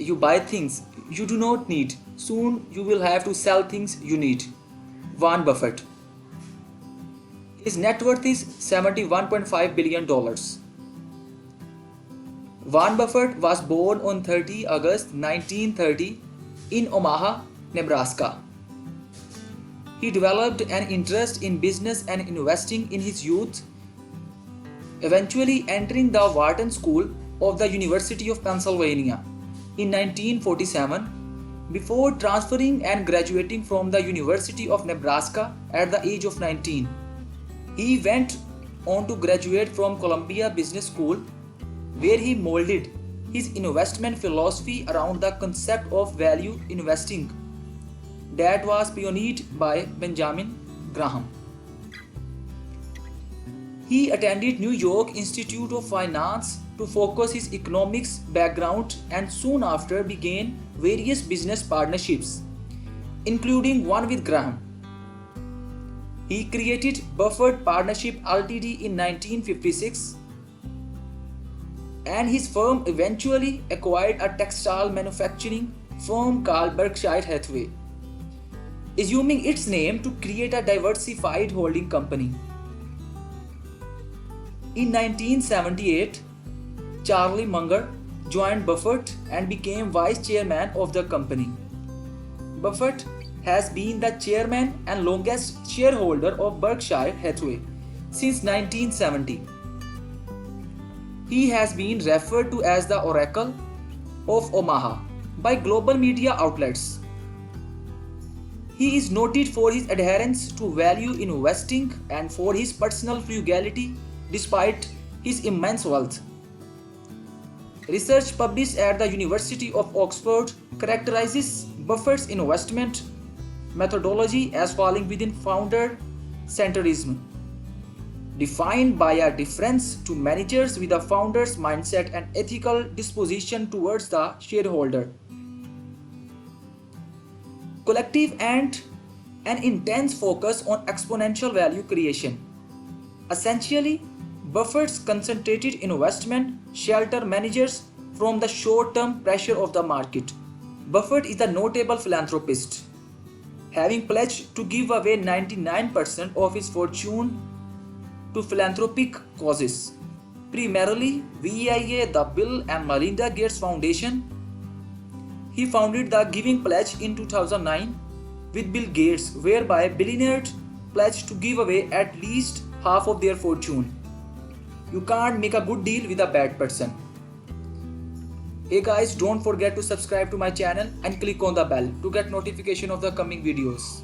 you buy things you do not need. Soon you will have to sell things you need. Warren Buffett. His net worth is $71.5 billion. Warren Buffett was born on 30 August 1930 in Omaha, Nebraska. He developed an interest in business and investing in his youth, eventually entering the Wharton School of the University of Pennsylvania in 1947 before transferring and graduating from the University of Nebraska at the age of 19. He went on to graduate from Columbia Business School, where he molded his investment philosophy around the concept of value investing that was pioneered by Benjamin Graham. He attended New York Institute of Finance to focus his economics background and soon after began various business partnerships, including one with Graham. He created Buffett Partnership Ltd in 1956, and his firm eventually acquired a textile manufacturing firm called Berkshire Hathaway, assuming its name to create a diversified holding company. In 1978, Charlie Munger joined Buffett and became vice chairman of the company. Buffett has been the chairman and longest shareholder of Berkshire Hathaway since 1970. He has been referred to as the Oracle of Omaha by global media outlets. He is noted for his adherence to value investing and for his personal frugality despite his immense wealth. Research published at the University of Oxford characterizes Buffett's investment methodology as falling within founder-centrism, defined by a deference to managers with a founder's mindset and ethical disposition towards the shareholder. Collective and an intense focus on exponential value creation. Essentially, Buffett's concentrated investment shelter managers from the short-term pressure of the market. Buffett is a notable philanthropist, having pledged to give away 99% of his fortune to philanthropic causes, primarily via the Bill and Melinda Gates Foundation. He founded the Giving Pledge in 2009 with Bill Gates, whereby billionaires pledged to give away at least half of their fortune. You can't make a good deal with a bad person. Hey guys, don't forget to subscribe to my channel and click on the bell to get notification of the coming videos.